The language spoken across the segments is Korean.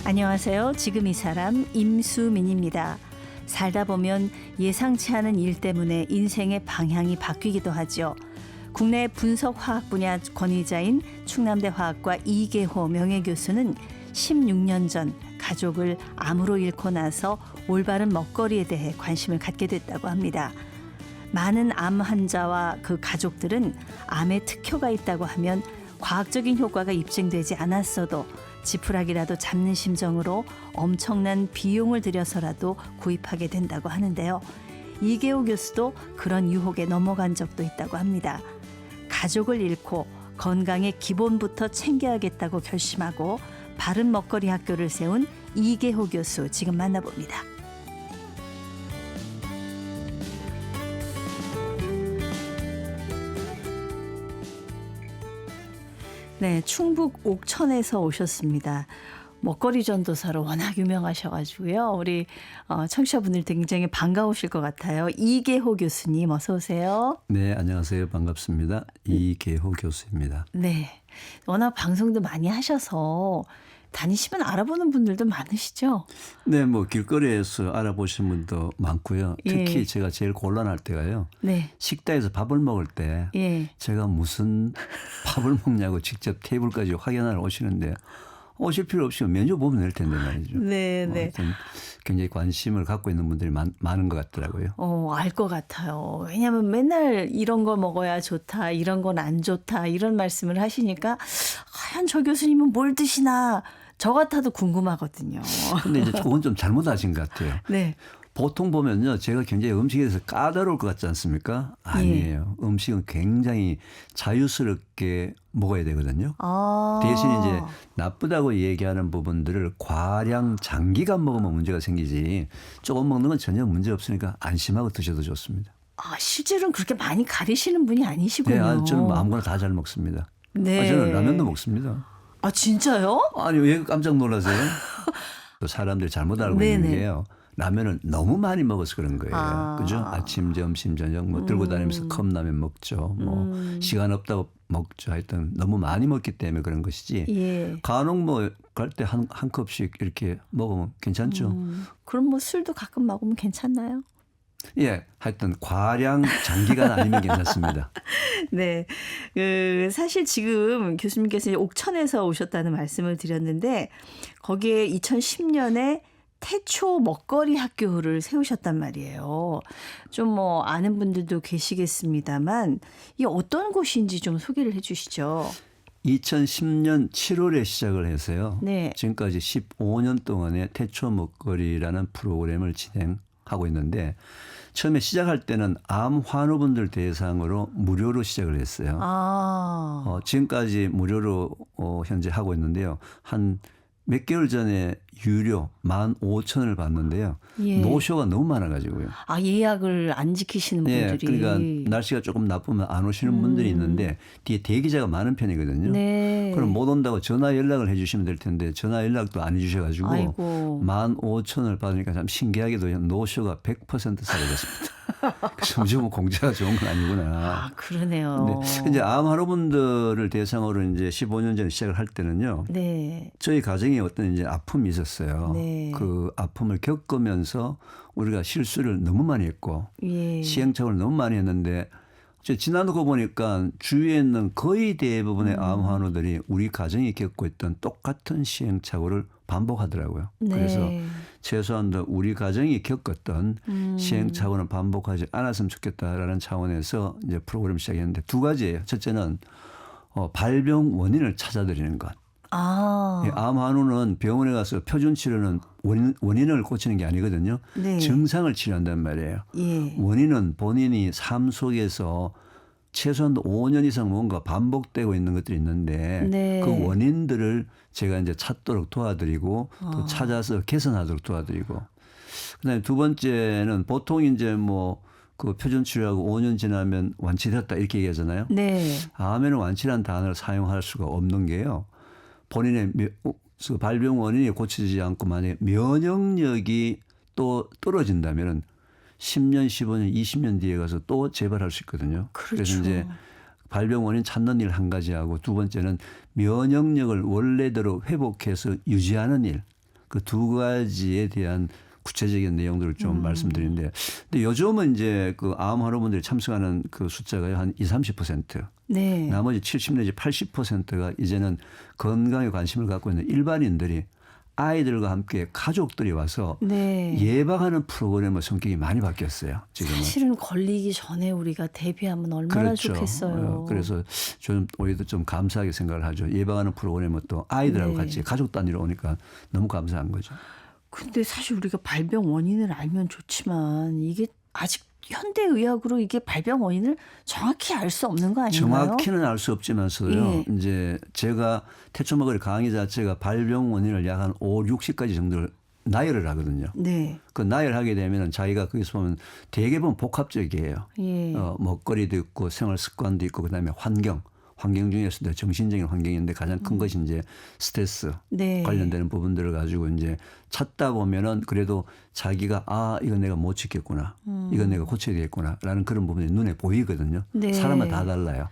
안녕하세요. 지금 이 사람 임수민입니다. 살다 보면 예상치 않은 일 때문에 인생의 방향이 바뀌기도 하죠. 국내 분석화학 분야 권위자인 충남대 화학과 이계호 명예교수는 16년 전 가족을 암으로 잃고 나서 올바른 먹거리에 대해 관심을 갖게 됐다고 합니다. 많은 암 환자와 그 가족들은 암에 특효가 있다고 하면 과학적인 효과가 입증되지 않았어도 지푸라기라도 잡는 심정으로 엄청난 비용을 들여서라도 구입하게 된다고 하는데요. 이계호 교수도 그런 유혹에 넘어간 적도 있다고 합니다. 가족을 잃고 건강의 기본부터 챙겨야겠다고 결심하고 바른 먹거리 학교를 세운 이계호 교수 지금 만나봅니다. 네, 충북 옥천에서 오셨습니다. 먹거리 전도사로 워낙 유명하셔가지고요. 우리 청취자분들 굉장히 반가우실 것 같아요. 이계호 교수님 어서 오세요. 네, 안녕하세요. 반갑습니다. 이계호 교수입니다. 네, 워낙 방송도 많이 하셔서 다니시면 알아보는 분들도 많으시죠? 네, 뭐 길거리에서 알아보시는 분도 많고요. 특히 예. 제가 제일 곤란할 때가요. 네. 식당에서 밥을 먹을 때 예. 제가 무슨 밥을 먹냐고 직접 테이블까지 확인하러 오시는데 오실 필요 없이 메뉴 보면 될 텐데 말이죠. 네, 네. 굉장히 관심을 갖고 있는 분들이 많은 것 같더라고요. 알 것 같아요. 왜냐하면 맨날 이런 거 먹어야 좋다, 이런 건 안 좋다, 이런 말씀을 하시니까 과연 저 교수님은 뭘 드시나 저 같아도 궁금하거든요. 근데 이제 그건 좀 잘못하신 것 같아요. 네. 보통 보면요, 제가 굉장히 음식에 대해서 까다로울 것 같지 않습니까? 아니에요. 예. 음식은 굉장히 자유스럽게 먹어야 되거든요. 아. 대신 이제 나쁘다고 얘기하는 부분들을 과량 장기간 먹으면 문제가 생기지 조금 먹는 건 전혀 문제 없으니까 안심하고 드셔도 좋습니다. 아, 실제로는 그렇게 많이 가리시는 분이 아니시군요. 네, 저는 아무거나 다 잘 먹습니다. 네. 저는 라면도 먹습니다. 아, 진짜요? 아니, 왜 깜짝 놀라세요? 사람들이 잘못 알고 네네. 있는 게요. 라면을 너무 많이 먹어서 그런 거예요. 아. 그죠? 아침, 점심, 저녁 뭐 들고 다니면서 컵라면 먹죠. 뭐 시간 없다고 먹죠. 하여튼 너무 많이 먹기 때문에 그런 것이지. 예. 간혹 뭐 갈 때 한 컵씩 이렇게 먹으면 괜찮죠. 그럼 뭐 술도 가끔 먹으면 괜찮나요? 예, 하여튼 과량 장기간 아니면 괜찮습니다. 네. 사실 지금 교수님께서 옥천에서 오셨다는 말씀을 드렸는데 거기에 2010년에 태초 먹거리 학교를 세우셨단 말이에요. 좀 뭐 아는 분들도 계시겠습니다만 이게 어떤 곳인지 좀 소개를 해 주시죠. 2010년 7월에 시작을 해서요. 네. 지금까지 15년 동안의 태초 먹거리라는 프로그램을 진행하고 있는데 처음에 시작할 때는 암 환우분들 대상으로 무료로 시작을 했어요. 아. 지금까지 무료로 현재 하고 있는데요. 한 몇 개월 전에 유료 15,000원을 받는데요. 예. 노쇼가 너무 많아가지고요. 아, 예약을 안 지키시는 예, 분들이. 그러니까 날씨가 조금 나쁘면 안 오시는 분들이 있는데 뒤에 대기자가 많은 편이거든요. 네. 그럼 못 온다고 전화 연락을 해 주시면 될 텐데 전화 연락도 안 해 주셔가지고 아이고. 15,000원을 받으니까 참 신기하게도 노쇼가 100% 사라졌습니다. 그래서 뭐 공짜가 좋은 건 아니구나. 아, 그러네요. 네. 이제 암 환우분들을 대상으로 이제 15년 전에 시작을 할 때는요. 네. 저희 가정에 어떤 이제 아픔이 있었어요. 네. 그 아픔을 겪으면서 우리가 실수를 너무 많이 했고 예. 시행착오를 너무 많이 했는데 지나놓고 보니까 주위에 있는 거의 대부분의 암 환우들이 우리 가정이 겪고 있던 똑같은 시행착오를 반복하더라고요. 네. 그래서 최소한 우리 가정이 겪었던 시행착오는 반복하지 않았으면 좋겠다라는 차원에서 이제 프로그램을 시작했는데 두 가지예요. 첫째는 발병 원인을 찾아드리는 것. 아. 암 환우는 병원에 가서 표준 치료는 원인을 고치는 게 아니거든요. 네. 증상을 치료한단 말이에요. 예. 원인은 본인이 삶 속에서 최소한 5년 이상 뭔가 반복되고 있는 것들이 있는데 네. 그 원인들을 제가 이제 찾도록 도와드리고 또 찾아서 개선하도록 도와드리고 그다음에 두 번째는 보통 이제 뭐 그 표준 치료하고 5년 지나면 완치됐다 이렇게 얘기하잖아요. 네. 암에는 완치라는 단어를 사용할 수가 없는 게요. 본인의 그 발병 원인이 고쳐지지 않고 만약에 면역력이 또 떨어진다면은 10년, 15년, 20년 뒤에 가서 또 재발할 수 있거든요. 그렇죠. 그래서 이제 발병 원인 찾는 일 한 가지하고 두 번째는 면역력을 원래대로 회복해서 유지하는 일. 그 두 가지에 대한 구체적인 내용들을 좀 말씀드리는데, 근데 요즘은 이제 그 암 환우분들이 참석하는 그 숫자가 한 20-30%. 네. 나머지 70 내지 80%가 이제는 건강에 관심을 갖고 있는 일반인들이 아이들과 함께 가족들이 와서 네. 예방하는 프로그램의 성격이 많이 바뀌었어요. 지금은. 사실은 걸리기 전에 우리가 대비하면 얼마나 그렇죠. 좋겠어요. 그래서 저는 오히려 좀 감사하게 생각을 하죠. 예방하는 프로그램은 또 아이들하고 네. 같이 가족 단위로 오니까 너무 감사한 거죠. 근데 사실 우리가 발병 원인을 알면 좋지만 이게 아직 현대 의학으로 이게 발병 원인을 정확히 알 수 없는 거 아닌가요? 정확히는 알 수 없지만서요. 예. 이제 제가 태초막걸리 강의 자체가 발병 원인을 약 한 5, 60가지 정도를 나열을 하거든요. 네. 그 나열하게 되면 자기가 거기서 보면 되게 보면 복합적이에요. 예. 먹거리도 있고 생활 습관도 있고 그다음에 환경 중에서도 정신적인 환경인데 가장 큰 것이 이제 스트레스 네. 관련되는 부분들을 가지고 이제 찾다 보면은 그래도 자기가 이건 내가 못 지켰구나. 이건 내가 고쳐야 되겠구나라는 그런 부분이 눈에 보이거든요. 네. 사람은 다 달라요.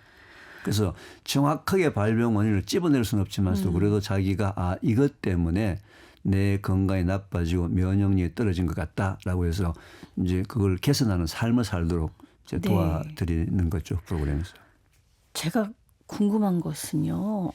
그래서 정확하게 발병 원인을 찝어낼 수는 없지만서도 그래도 자기가 이것 때문에 내 건강이 나빠지고 면역력이 떨어진 것 같다라고 해서 이제 그걸 개선하는 삶을 살도록 이제 네. 도와드리는 거죠, 프로그램에서. 제가 궁금한 것은요.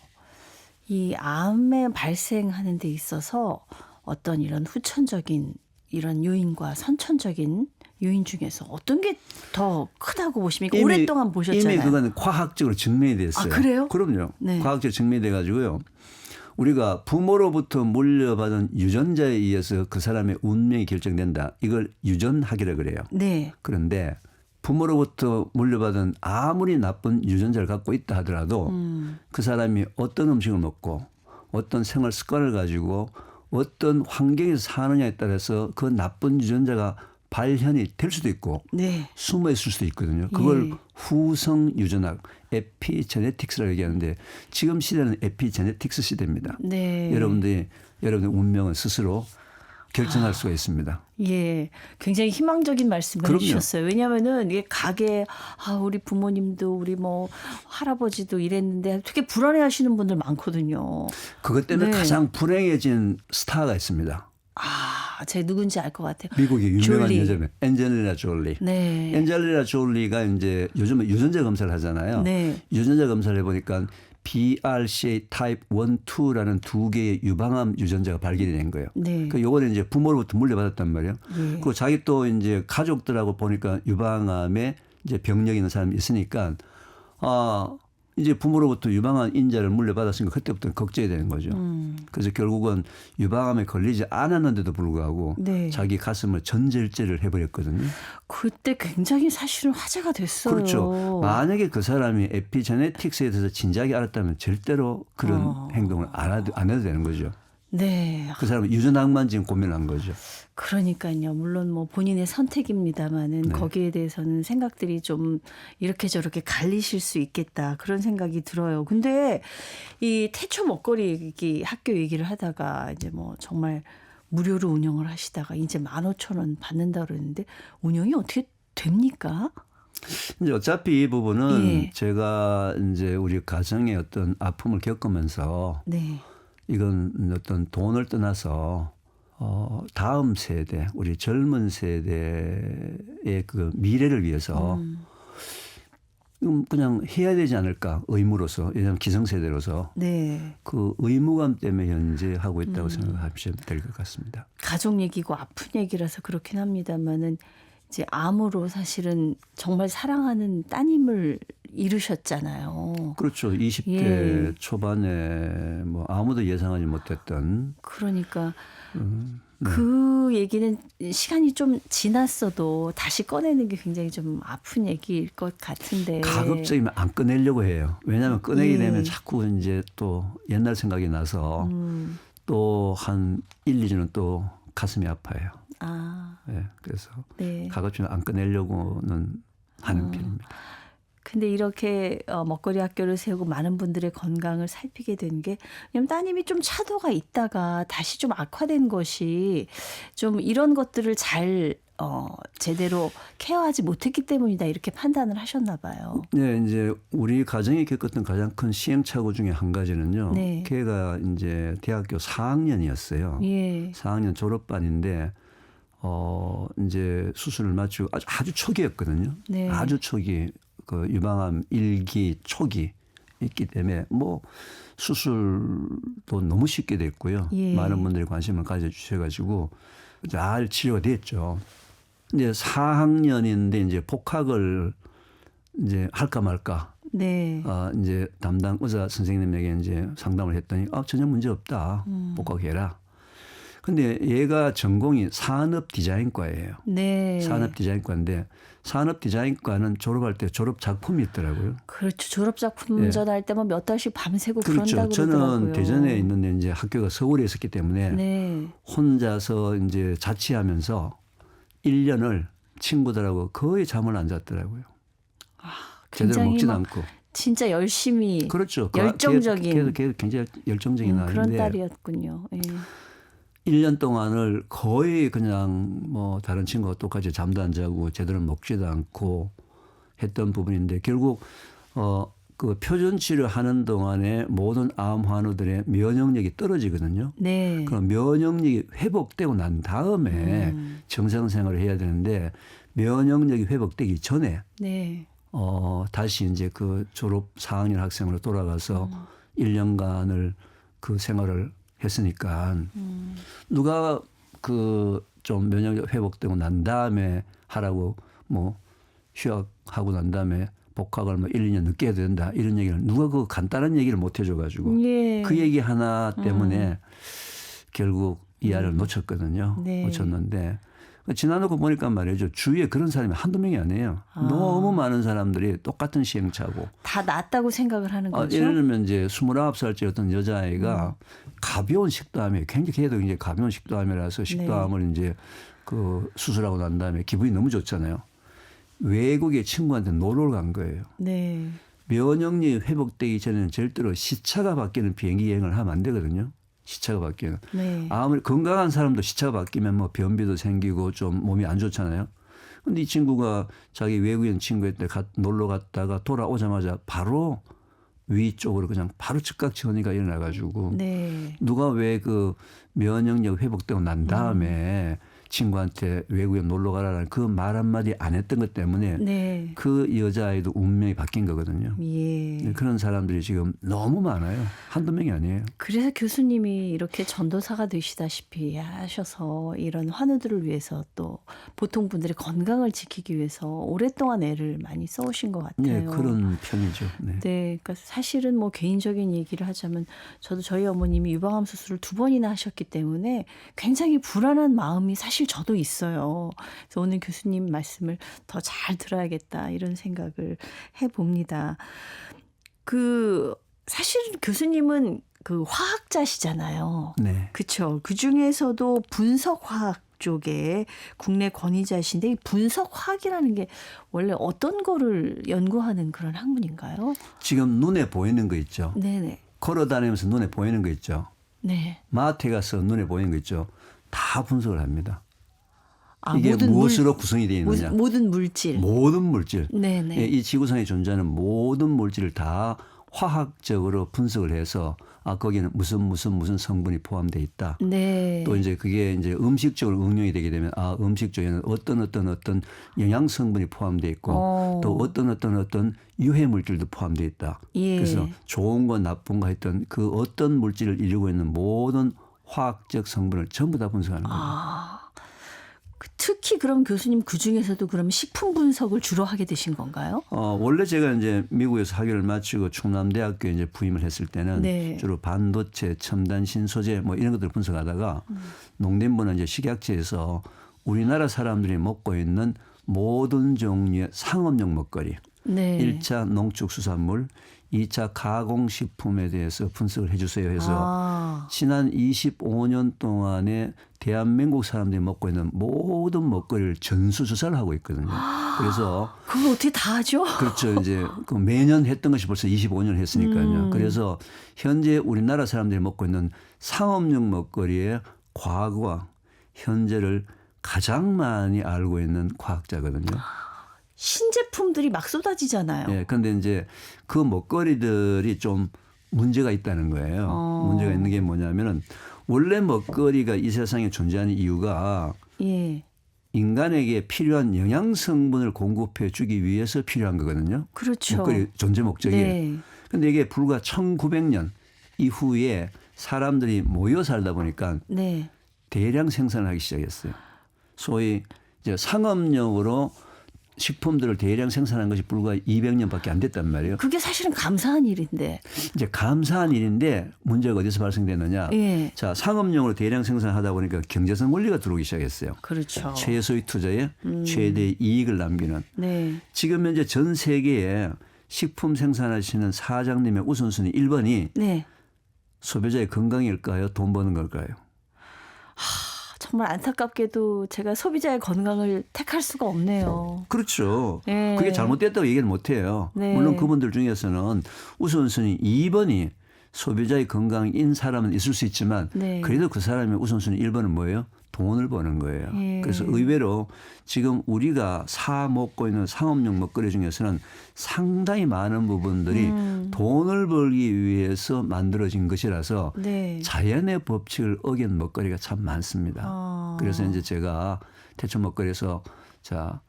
이 암에 발생하는 데 있어서 어떤 이런 후천적인 이런 요인과 선천적인 요인 중에서 어떤 게 더 크다고 보십니까? 오랫동안 보셨잖아요. 이미 그건 과학적으로 증명이 됐어요. 아, 그래요? 그럼요. 네. 과학적으로 증명이 돼가지고요. 우리가 부모로부터 물려받은 유전자에 의해서 그 사람의 운명이 결정된다. 이걸 유전학이라 그래요. 네. 그런데 부모로부터 물려받은 아무리 나쁜 유전자를 갖고 있다 하더라도 그 사람이 어떤 음식을 먹고 어떤 생활 습관을 가지고 어떤 환경에서 사느냐에 따라서 그 나쁜 유전자가 발현이 될 수도 있고 네. 숨어 있을 수도 있거든요. 그걸 예. 후성 유전학, 에피제네틱스라고 얘기하는데 지금 시대는 에피제네틱스 시대입니다. 네. 여러분의 운명은 스스로 결정할 수가 있습니다. 예, 굉장히 희망적인 말씀을 그럼요. 해주셨어요. 왜냐하면은 이게 가게 우리 부모님도 우리 뭐 할아버지도 이랬는데 되게 불안해하시는 분들 많거든요. 그것 때문에 네. 가장 불행해진 스타가 있습니다. 제가 누군지 알 것 같아요. 미국의 유명한 졸리. 여자분 엔젤리나 졸리. 네. 엔젤리나 졸리가 이제 요즘에 유전자 검사를 하잖아요. 네. 유전자 검사를 해보니까 BRCA 타입 1, 2라는 두 개의 유방암 유전자가 발견이 된 거예요. 네. 그 요거는 이제 부모로부터 물려받았단 말이에요. 예. 그리고 자기 또 이제 가족들하고 보니까 유방암에 이제 병력이 있는 사람이 있으니까 이제 부모로부터 유방암 인자를 물려받았으니까 그때부터 걱정이 되는 거죠. 그래서 결국은 유방암에 걸리지 않았는데도 불구하고 네. 자기 가슴을 전절제를 해버렸거든요. 그때 굉장히 사실은 화제가 됐어요. 그렇죠. 만약에 그 사람이 에피제네틱스에 대해서 진작에 알았다면 절대로 그런 행동을 안 해도 되는 거죠. 네. 그 사람은 유전학만 지금 고민한 거죠. 그러니까요. 물론 뭐 본인의 선택입니다마는 네. 거기에 대해서는 생각들이 좀 이렇게 저렇게 갈리실 수 있겠다 그런 생각이 들어요. 근데 이 태초 먹거리 학교 얘기를 하다가 이제 뭐 정말 무료로 운영을 하시다가 이제 15,000원 받는다 그러는데 운영이 어떻게 됩니까? 이제 어차피 이 부분은 예. 제가 이제 우리 가정의 어떤 아픔을 겪으면서 네. 이건 어떤 돈을 떠나서 다음 세대, 우리 젊은 세대의 그 미래를 위해서 그냥 해야 되지 않을까 의무로서, 왜냐하면 기성세대로서 네. 그 의무감 때문에 현재 하고 있다고 생각하시면 될 것 같습니다. 가족 얘기고 아픈 얘기라서 그렇긴 합니다만은 이제 암으로 사실은 정말 사랑하는 따님을 잃으셨잖아요. 그렇죠. 20대 예. 초반에 뭐 아무도 예상하지 못했던 그러니까 네. 그 얘기는 시간이 좀 지났어도 다시 꺼내는 게 굉장히 좀 아픈 얘기일 것 같은데. 가급적이면 안 꺼내려고 해요. 왜냐하면 꺼내게 예. 되면 자꾸 이제 또 옛날 생각이 나서 또 한 1, 2주는 또 가슴이 아파요. 네, 그래서 네. 가급적이면 안 꺼내려고는 하는 편입니다. 근데 이렇게 먹거리 학교를 세우고 많은 분들의 건강을 살피게 된 게 왜냐면 따님이 좀 차도가 있다가 다시 좀 악화된 것이 좀 이런 것들을 잘 제대로 케어하지 못했기 때문이다 이렇게 판단을 하셨나 봐요. 네, 이제 우리 가정이 겪었던 가장 큰 시행착오 중에 한 가지는요. 네. 걔가 이제 대학교 4학년이었어요. 예. 4학년 졸업반인데 이제 수술을 마치고 아주 초기였거든요. 네. 아주 초기 그 유방암 1기 초기 있기 때문에 뭐 수술도 너무 쉽게 됐고요. 예. 많은 분들이 관심을 가져주셔가지고 잘 치료가 됐죠. 이제 4학년인데 이제 복학을 이제 할까 말까. 네. 이제 담당 의사 선생님에게 이제 상담을 했더니 전혀 문제 없다. 복학해라. 근데 얘가 전공이 산업 디자인과예요. 네. 산업 디자인과인데 산업 디자인과는 졸업할 때 졸업 작품이 있더라고요. 그렇죠. 졸업 작품 예. 전할 때 뭐 몇 달씩 밤새고 그렇죠. 그런다고 저는 그러더라고요. 대전에 있는데 이제 학교가 서울에 있었기 때문에 네. 혼자서 이제 자취하면서 1년을 친구들하고 거의 잠을 안 잤더라고요. 제대로 굉장히 먹지도 막 않고. 진짜 열심히 그렇죠. 열정적인 걔도 굉장히 열정적인 그런 아이인데 딸이었군요. 예. 1년 동안을 거의 그냥 뭐 다른 친구가 똑같이 잠도 안 자고 제대로 먹지도 않고 했던 부분인데 결국 그 표준 치료하는 동안에 모든 암 환우들의 면역력이 떨어지거든요. 네. 그럼 면역력이 회복되고 난 다음에 정상생활을 해야 되는데 면역력이 회복되기 전에 네. 다시 이제 그 졸업 4학년 학생으로 돌아가서 1년간을 그 생활을 했으니까 누가 그 좀 면역력 회복되고 난 다음에 하라고 뭐 휴학하고 난 다음에 복학을 뭐 1, 2년 늦게 해야 된다 이런 얘기를 누가 그 간단한 얘기를 못 해줘가지고 예. 그 얘기 하나 때문에 결국 이 아이를 놓쳤거든요. 네. 놓쳤는데 지나놓고 보니까 말이죠. 주위에 그런 사람이 한두 명이 아니에요. 너무 많은 사람들이 똑같은 시행착오. 다 낫다고 생각을 하는 거죠. 예를 들면 이제 29살짜리 어떤 여자아이가 가벼운 식도암이에요. 굉장히 걔도 이제 가벼운 식도암이라서 식도암을 이제 그 수술하고 난 다음에 기분이 너무 좋잖아요. 외국에 친구한테 놀러 간 거예요. 네. 면역력이 회복되기 전에는 절대로 시차가 바뀌는 비행기 여행을 하면 안 되거든요. 시차가 바뀌는. 네. 아무리 건강한 사람도 시차가 바뀌면 뭐 변비도 생기고 좀 몸이 안 좋잖아요. 근데 이 친구가 자기 외국인 친구한테 놀러 갔다가 돌아오자마자 바로 위쪽으로 그냥 바로 즉각 전이가 일어나가지고 네. 누가 왜 그 면역력 회복되고 난 다음에 친구한테 외국에 놀러 가라는 그 말 한마디 안 했던 것 때문에 네. 그 여자아이도 운명이 바뀐 거거든요. 예. 그런 사람들이 지금 너무 많아요. 한두 명이 아니에요. 그래서 교수님이 이렇게 전도사가 되시다시피 하셔서 이런 환우들을 위해서 또 보통 분들의 건강을 지키기 위해서 오랫동안 애를 많이 써오신 것 같아요. 네, 그런 편이죠. 네. 네, 그러니까 사실은 뭐 개인적인 얘기를 하자면 저도 저희 어머님이 유방암 수술을 2번이나 하셨기 때문에 굉장히 불안한 마음이 사실 저도 있어요. 그래서 오늘 교수님 말씀을 더 잘 들어야겠다 이런 생각을 해봅니다. 사실은 교수님은 그 화학자시잖아요. 네. 그렇죠. 그 중에서도 분석화학 쪽에 국내 권위자이신데 이 분석화학이라는 게 원래 어떤 거를 연구하는 그런 학문인가요? 지금 눈에 보이는 거 있죠. 네네. 걸어 다니면서 눈에 보이는 거 있죠. 네. 마트에 가서 눈에 보이는 거 있죠. 다 분석을 합니다. 이게 모든 무엇으로 구성이 되어 있느냐. 모든 물질. 모든 물질. 네네. 이 지구상에 존재하는 모든 물질을 다 화학적으로 분석을 해서 거기는 무슨 성분이 포함되어 있다. 네. 또 이제 그게 이제 음식적으로 응용이 되게 되면 음식 쪽에는 어떤 영양 성분이 포함되어 있고 또 어떤 유해 물질도 포함되어 있다. 예. 그래서 좋은 거 나쁜 거 했던 그 어떤 물질을 이루고 있는 모든 화학적 성분을 전부 다 분석하는 거예요. 특히 그럼 교수님 그 중에서도 그럼 식품 분석을 주로 하게 되신 건가요? 원래 제가 이제 미국에서 학위를 마치고 충남대학교에 이제 부임을 했을 때는 네. 주로 반도체, 첨단 신소재 뭐 이런 것들을 분석하다가 농림부는 이제 식약처에서 우리나라 사람들이 먹고 있는 모든 종류의 상업용 먹거리, 네. 1차 농축수산물, 2차 가공식품에 대해서 분석을 해 주세요 해서 지난 25년 동안에 대한민국 사람들이 먹고 있는 모든 먹거리를 전수조사를 하고 있거든요. 그래서 그걸 어떻게 다 하죠? 그렇죠. 이제 그 매년 했던 것이 벌써 25년을 했으니까요. 그래서 현재 우리나라 사람들이 먹고 있는 상업용 먹거리의 과거와 현재를 가장 많이 알고 있는 과학자거든요. 신제품들이 막 쏟아지잖아요. 예, 그런데 이제 그 먹거리들이 좀 문제가 있다는 거예요. 문제가 있는 게 뭐냐면은 원래 먹거리가 이 세상에 존재하는 이유가 예. 인간에게 필요한 영양 성분을 공급해 주기 위해서 필요한 거거든요. 그렇죠. 먹거리 존재 목적이. 네. 근데 이게 불과 1900년 이후에 사람들이 모여 살다 보니까 네. 대량 생산을 하기 시작했어요. 소위 이제 상업용으로 식품들을 대량 생산한 것이 불과 200년밖에 안 됐단 말이에요. 그게 사실은 감사한 일인데. 이제 감사한 일인데 문제가 어디서 발생됐느냐. 예. 자, 상업용으로 대량 생산하다 보니까 경제성 원리가 들어오기 시작했어요. 그렇죠. 최소의 투자에 최대의 이익을 남기는. 네. 지금 현재 전 세계에 식품 생산하시는 사장님의 우선순위 1번이 네. 소비자의 건강일까요? 돈 버는 걸까요? 정말 안타깝게도 제가 소비자의 건강을 택할 수가 없네요. 그렇죠. 네. 그게 잘못됐다고 얘기는 못해요. 네. 물론 그분들 중에서는 우선순위 2번이 소비자의 건강인 사람은 있을 수 있지만 네. 그래도 그 사람의 우선순위 1번은 뭐예요? 돈을 버는 거예요. 예. 그래서 의외로 지금 우리가 사 먹고 있는 상업용 먹거리 중에서는 상당히 많은 부분들이 돈을 벌기 위해서 만들어진 것이라서 네. 자연의 법칙을 어긴 먹거리가 참 많습니다. 그래서 이제 제가 태초 먹거리에서 자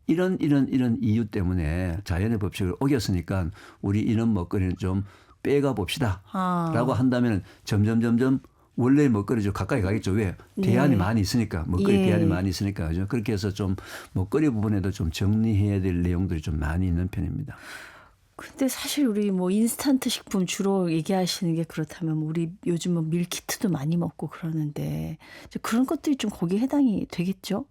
이런 이유 때문에 자연의 법칙을 어겼으니까 우리 이런 먹거리는 좀 빼가 봅시다. 라고 한다면 점점 원래의 먹거리 좀 가까이 가겠죠. 왜? 대안이 예. 많이 있으니까. 먹거리 예. 대안이 많이 있으니까. 그죠? 그렇게 해서 좀 먹거리 부분에도 좀 정리해야 될 내용들이 좀 많이 있는 편입니다. 근데 사실 우리 뭐 인스턴트 식품 주로 얘기하시는 게 그렇다면 우리 요즘 뭐 밀키트도 많이 먹고 그러는데 이제 그런 것들이 좀 거기에 해당이 되겠죠?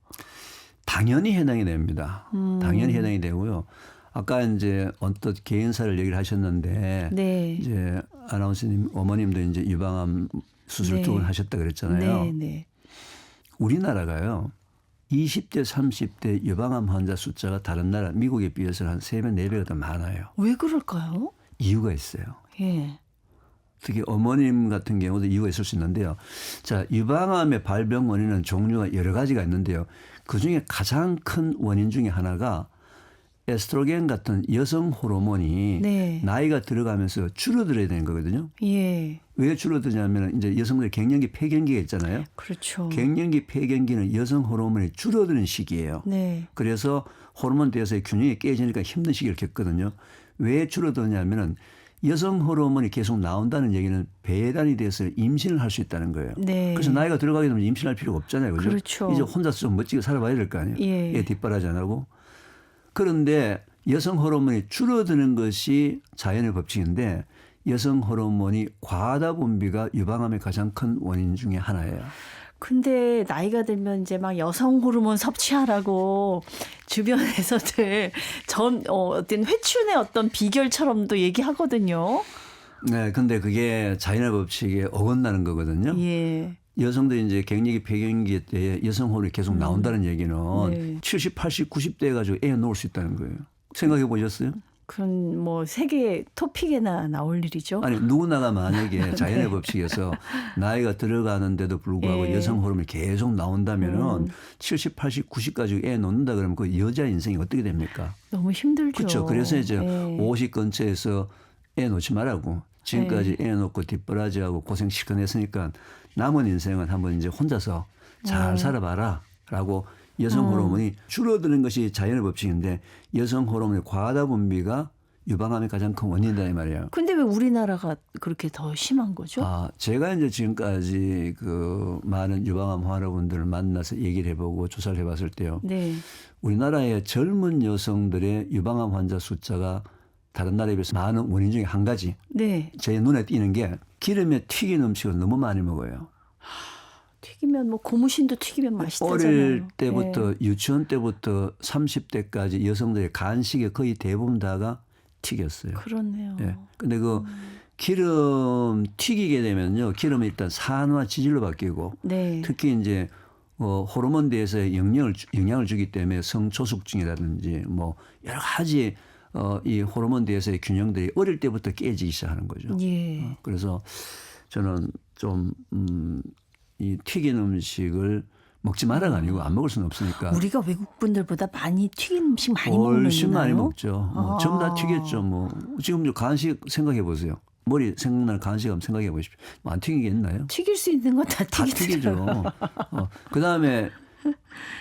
당연히 해당이 됩니다. 당연히 해당이 되고요. 아까 이제 언뜻 개인사를 얘기를 하셨는데 네. 이제 아나운서님 어머님도 이제 유방암 수술 네. 2번 하셨다 그랬잖아요. 네, 네. 우리나라가요. 20대, 30대 유방암 환자 숫자가 다른 나라 미국에 비해서는 한 3배, 4배가 더 많아요. 왜 그럴까요? 이유가 있어요. 예. 특히 어머님 같은 경우도 이유가 있을 수 있는데요. 자, 유방암의 발병 원인은 종류가 여러 가지가 있는데요. 그중에 가장 큰 원인 중에 하나가 에스트로겐 같은 여성 호르몬이 네. 나이가 들어가면서 줄어들어야 되는 거거든요. 예. 왜 줄어드냐면 이제 여성들의 갱년기 폐경기가 있잖아요. 그렇죠. 갱년기 폐경기는 여성 호르몬이 줄어드는 시기예요. 네. 그래서 호르몬 대사의 균형이 깨지니까 힘든 시기를 겪거든요. 왜 줄어드냐면은 여성 호르몬이 계속 나온다는 얘기는 배단이 돼서 임신을 할 수 있다는 거예요. 네. 그래서 나이가 들어가게 되면 임신할 필요가 없잖아요. 그죠? 그렇죠. 이제 혼자서 좀 멋지게 살아봐야 될 거 아니에요. 예. 애 뒷바라지 안 하고. 그런데 여성 호르몬이 줄어드는 것이 자연의 법칙인데 여성 호르몬이 과다 분비가 유방암의 가장 큰 원인 중에 하나예요. 근데 나이가 들면 이제 막 여성 호르몬 섭취하라고 주변에서들 어떤 회춘의 어떤 비결처럼도 얘기하거든요. 네, 근데 그게 자연의 법칙에 어긋나는 거거든요. 예. 여성들이 이제 갱년기 폐경기 때 여성 호르몬이 계속 나온다는 얘기는 네. 70, 80, 90대 가지고 애 놓을 수 있다는 거예요. 생각해 보셨어요? 그건 뭐 세계 토픽에나 나올 일이죠. 아니 누구나가 만약에 자연의 법칙에서 나이가 들어가는데도 불구하고 예. 여성 호르몬이 계속 나온다면은 70, 80, 90 가지고 애 놓는다 그러면 그 여자 인생이 어떻게 됩니까? 너무 힘들죠. 그렇죠. 그래서 이제 예. 50 근처에서 애 놓지 말라고 지금까지 애 놓고 뒷바라지하고 고생 실컷 했으니까 남은 인생은 한번 이제 혼자서 잘 살아봐라라고 여성 호르몬이 줄어드는 것이 자연의 법칙인데 여성 호르몬의 과다 분비가 유방암의 가장 큰 원인이다 이 말이에요. 근데 왜 우리나라가 그렇게 더 심한 거죠? 아, 제가 이제 지금까지 그 많은 유방암 환자분들을 만나서 얘기를 해보고 조사를 해봤을 때요. 네. 우리나라의 젊은 여성들의 유방암 환자 숫자가 다른 나라에 비해서 많은 원인 중에 한 가지. 네. 제 눈에 띄는 게 기름에 튀긴 음식을 너무 많이 먹어요. 튀기면 뭐 고무신도 튀기면 맛있다잖아요. 어릴 때부터 예. 유치원 때부터 30대까지 여성들의 간식의 거의 대부분 다가 튀겼어요. 그렇네요. 예. 근데 그 기름 튀기게 되면요. 기름이 일단 산화 지질로 바뀌고 네. 특히 이제 호르몬 대사에 영향을 주기 때문에 성조숙증이라든지 뭐 여러 가지 이 호르몬 대사의 균형들이 어릴 때부터 깨지기 시작하는 거죠. 예. 그래서 저는 좀 이 튀긴 음식을 먹지 마라가 아니고 안 먹을 수는 없으니까. 우리가 외국 분들보다 많이 튀긴 음식 많이 먹나요? 훨씬 많이 먹죠. 뭐 전부 다 튀겼죠. 뭐 지금 간식 생각해 보세요. 머리 생각나는 간식 한번 생각해 보십시오. 뭐 안 튀기겠나요? 튀길 수 있는 건 다 다 튀기더라고요. 튀기죠. 그다음에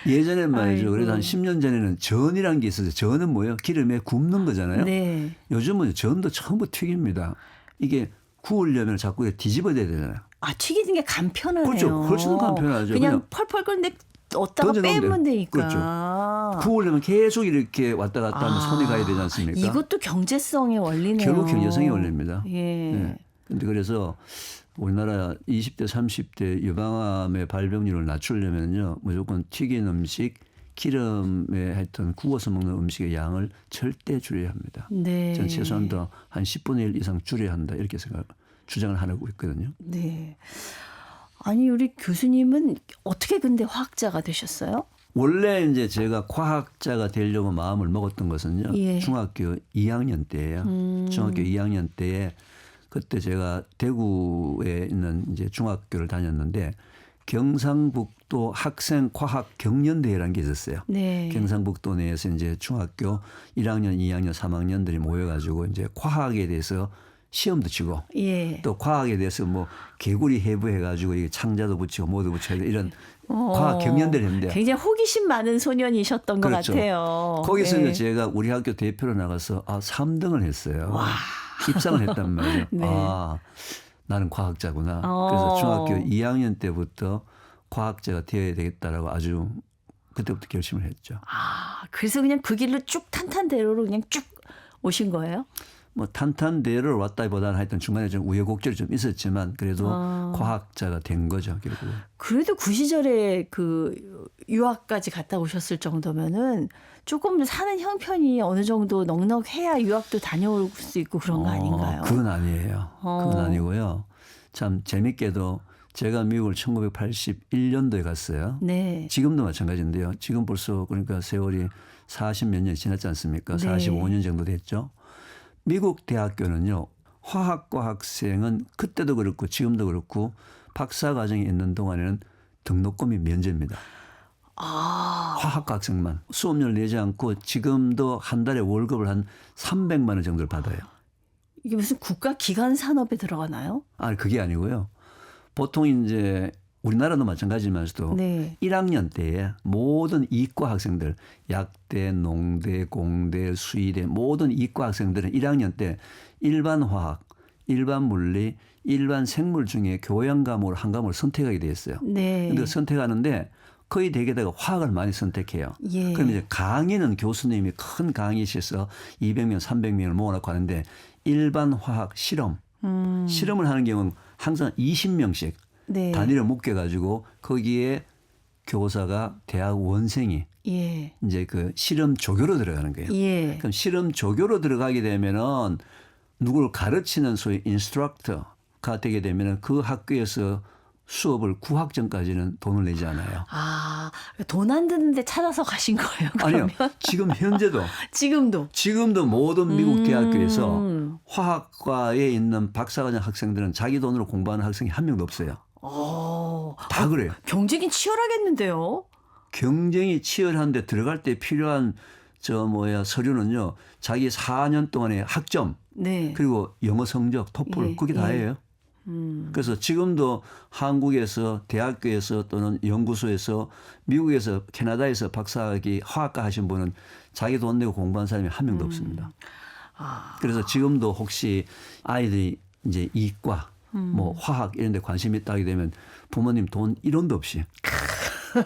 예전엔 말이죠. 아이고. 그래도 한 10년 전에는 전이라는 게 있었어요. 전은 뭐예요? 기름에 굽는 거잖아요. 네. 요즘은 전도 전부 튀깁니다. 이게 구우려면 자꾸 뒤집어야 되잖아요. 아, 튀기는 게 간편하네요. 그렇죠. 훨씬 간편하죠. 그냥 펄펄 끓는데 얻다가 던져놓으면 빼면 돼요. 되니까. 그렇죠. 구우려면 계속 이렇게 왔다 갔다 하면 손이 가야 되지 않습니까? 이것도 경제성의 원리네요. 결국 경제성의 원리입니다. 예. 네. 근데 그래서 우리나라 20대, 30대 유방암의 발병률을 낮추려면요, 무조건 튀긴 음식, 기름에 하여튼 구워서 먹는 음식의 양을 절대 줄여야 합니다. 네. 저는 최소한 더 한 10분의 1 이상 줄여야 한다 이렇게 주장을 하고 있거든요. 네. 아니 우리 교수님은 어떻게 근데 화학자가 되셨어요? 원래 이제 제가 과학자가 되려고 마음을 먹었던 것은요, 예. 중학교 2학년 때예요. 중학교 2학년 때에 그때 제가 대구에 있는 이제 중학교를 다녔는데 경상북도 학생 과학 경연대회라는 게 있었어요. 네. 경상북도 내에서 이제 중학교 1학년, 2학년, 3학년들이 모여가지고 이제 과학에 대해서 시험도 치고 예. 또 과학에 대해서 뭐 개구리 해부해가지고 이게 창자도 붙이고 뭐도 붙이고 이런 과학 경연대를 했는데 굉장히 호기심 많은 소년이셨던 그렇죠. 것 같아요. 거기서 예. 이제 제가 우리 학교 대표로 나가서 3등을 했어요. 입상을 했단 말이에요. 네. 나는 과학자구나. 그래서 중학교 2학년 때부터 과학자가 되어야 되겠다라고 아주 그때부터 결심을 했죠. 아, 그래서 그냥 그 길로 쭉 탄탄대로로 그냥 쭉 오신 거예요? 뭐 탄탄대로를 왔다기보다는 하여튼 중간에 좀 우여곡절이 좀 있었지만 그래도 과학자가 된 거죠, 결국. 그래도 그 시절에 그 유학까지 갔다 오셨을 정도면은 조금 사는 형편이 어느 정도 넉넉해야 유학도 다녀올 수 있고 그런 거 아닌가요? 그건 아니에요. 그건 아니고요. 참 재밌게도 제가 미국을 1981년도에 갔어요. 네. 지금도 마찬가지인데요. 지금 벌써 그러니까 세월이 40몇 년이 지났지 않습니까? 네. 45년 정도 됐죠. 미국 대학교는요. 화학과 학생은 그때도 그렇고 지금도 그렇고 박사과정에 있는 동안에는 등록금이 면제입니다. 화학과 학생만 수업료를 내지 않고 지금도 한 달에 월급을 한 300만 원 정도를 받아요. 이게 무슨 국가 기관 산업에 들어가나요? 아니 그게 아니고요. 보통 이제 우리나라도 마찬가지면서도 네. 1학년 때에 모든 이과 학생들 약대, 농대, 공대, 수의대 모든 이과 학생들은 1학년 때 일반 화학, 일반 물리, 일반 생물 중에 교양 과목을 한 과목을 선택하게 돼 있어요. 네. 근데 선택하는데 거의 대개다가 화학을 많이 선택해요. 예. 그럼 이제 강의는 교수님이 큰 강의실에서 200명, 300명을 모아놓고 하는데 일반 화학 실험, 실험을 하는 경우는 항상 20명씩 네. 단위를 묶여가지고 거기에 교사가 대학 원생이 예. 이제 그 실험 조교로 들어가는 거예요. 예. 그럼 실험 조교로 들어가게 되면은 누구를 가르치는 소위 인스트럭터가 되게 되면은 그 학교에서 수업을 9학점까지는 돈을 내지 않아요. 아, 돈 안 드는데 찾아서 가신 거예요? 그러면? 아니요. 지금 현재도 지금도 모든 미국 대학교에서 화학과에 있는 박사과정 학생들은 자기 돈으로 공부하는 학생이 한 명도 없어요. 다 그래요. 경쟁이 치열하겠는데요? 경쟁이 치열한데 들어갈 때 필요한 서류는요. 자기 4년 동안의 학점 네. 그리고 영어 성적, 토플 예, 그게 다예요. 그래서 지금도 한국에서 대학교에서 또는 연구소에서 미국에서 캐나다에서 박사학위 화학과 하신 분은 자기 돈 내고 공부한 사람이 한 명도 없습니다. 그래서 지금도 혹시 아이들이 이제 이과 뭐 화학 이런 데 관심이 있다 하게 되면 부모님 돈 1원도 없이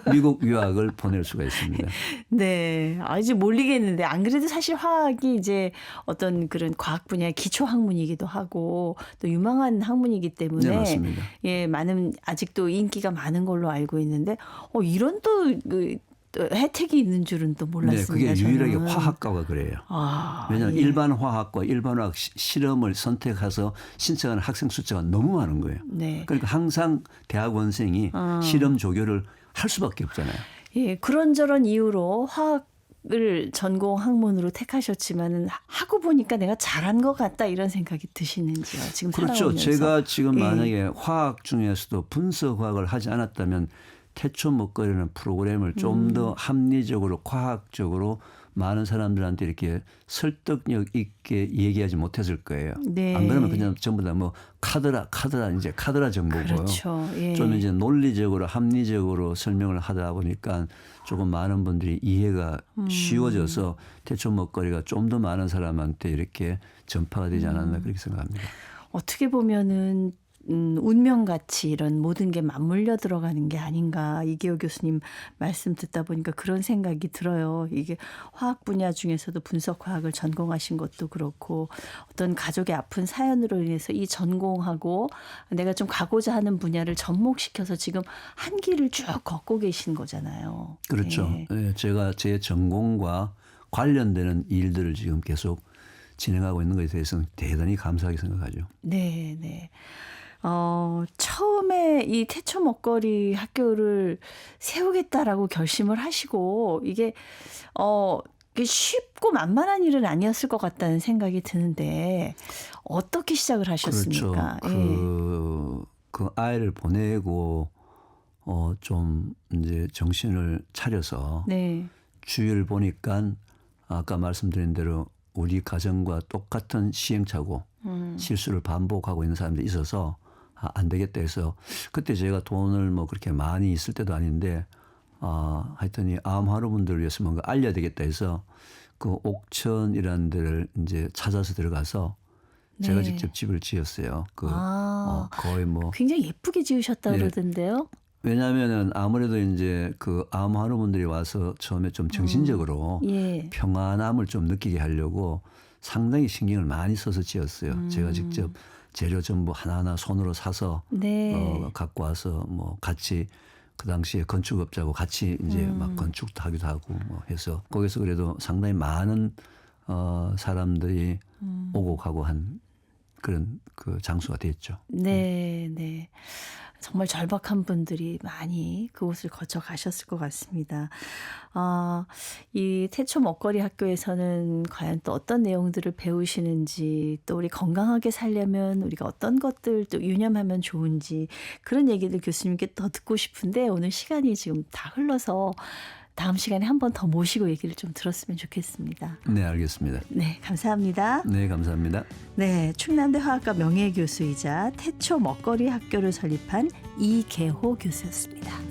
미국 유학을 보낼 수가 있습니다. 네. 이제 몰리겠는데 안 그래도 사실 화학이 이제 어떤 그런 과학 분야의 기초 학문이기도 하고 또 유망한 학문이기 때문에 네, 맞습니다. 예, 많은 아직도 인기가 많은 걸로 알고 있는데 이런 또 혜택이 있는 줄은 또 몰랐습니다. 네, 그게 유일하게 저는. 화학과가 그래요. 왜냐하면 예. 일반 화학과 일반 화학 실험을 선택해서 신청하는 학생 숫자가 너무 많은 거예요. 네. 그러니까 항상 대학원생이 실험 조교를 할 수밖에 없잖아요. 예, 그런저런 이유로 화학을 전공 학문으로 택하셨지만은 하고 보니까 내가 잘한 것 같다 이런 생각이 드시는지요? 지금 그렇죠. 살아오면서. 제가 지금 예. 만약에 화학 중에서도 분석화학을 하지 않았다면 태초 먹거리라는 프로그램을 좀 더 합리적으로 과학적으로 많은 사람들한테 이렇게 설득력 있게 얘기하지 못했을 거예요. 네. 안 그러면 그냥 전부 다 뭐 카드라 이제 카드라 정보고요. 그렇죠. 예. 좀 이제 논리적으로 합리적으로 설명을 하다 보니까 조금 많은 분들이 이해가 쉬워져서 태초 먹거리가 좀 더 많은 사람한테 이렇게 전파가 되지 않았나 그렇게 생각합니다. 어떻게 보면은 운명같이 이런 모든 게 맞물려 들어가는 게 아닌가. 이계호 교수님 말씀 듣다 보니까 그런 생각이 들어요. 이게 화학 분야 중에서도 분석화학을 전공하신 것도 그렇고 어떤 가족의 아픈 사연으로 인해서 이 전공하고 내가 좀 가고자 하는 분야를 접목시켜서 지금 한 길을 쭉 걷고 계신 거잖아요. 그렇죠. 예. 예, 제가 제 전공과 관련되는 일들을 지금 계속 진행하고 있는 것에 대해서는 대단히 감사하게 생각하죠. 네, 네. 처음에 이 태초 먹거리 학교를 세우겠다라고 결심을 하시고 이게 이게 쉽고 만만한 일은 아니었을 것 같다는 생각이 드는데 어떻게 시작을 하셨습니까? 그렇죠. 그 아이를 보내고 좀 이제 정신을 차려서 네. 주위를 보니까 아까 말씀드린 대로 우리 가정과 똑같은 시행착오, 실수를 반복하고 있는 사람들이 있어서 안 되겠다 해서 그때 제가 돈을 뭐 그렇게 많이 있을 때도 아닌데 하여튼이 암 환우분들을 위해서 뭔가 알려야 되겠다 해서 그 옥천이라는 데를 이제 찾아서 들어가서 제가 네. 직접 집을 지었어요. 거의 뭐 굉장히 예쁘게 지으셨다 네. 그러던데요. 왜냐하면은 아무래도 이제 그 암 환우분들이 와서 처음에 좀 정신적으로 예. 평안함을 좀 느끼게 하려고 상당히 신경을 많이 써서 지었어요. 제가 직접 재료 전부 하나하나 손으로 사서 네. 갖고 와서 뭐 같이 그 당시에 건축업자하고 같이 이제 막 건축도 하기도 하고 뭐 해서 거기서 그래도 상당히 많은 사람들이 오고 가고 한 그런 그 장소가 됐죠. 네, 네. 정말 절박한 분들이 많이 그곳을 거쳐 가셨을 것 같습니다. 이 태초 먹거리 학교에서는 과연 또 어떤 내용들을 배우시는지 또 우리 건강하게 살려면 우리가 어떤 것들 또 유념하면 좋은지 그런 얘기들 교수님께 더 듣고 싶은데 오늘 시간이 지금 다 흘러서 다음 시간에 한 번 더 모시고 얘기를 좀 들었으면 좋겠습니다. 네, 알겠습니다. 네, 감사합니다. 네, 감사합니다. 네, 충남대 화학과 명예교수이자 태초 먹거리 학교를 설립한 이계호 교수였습니다.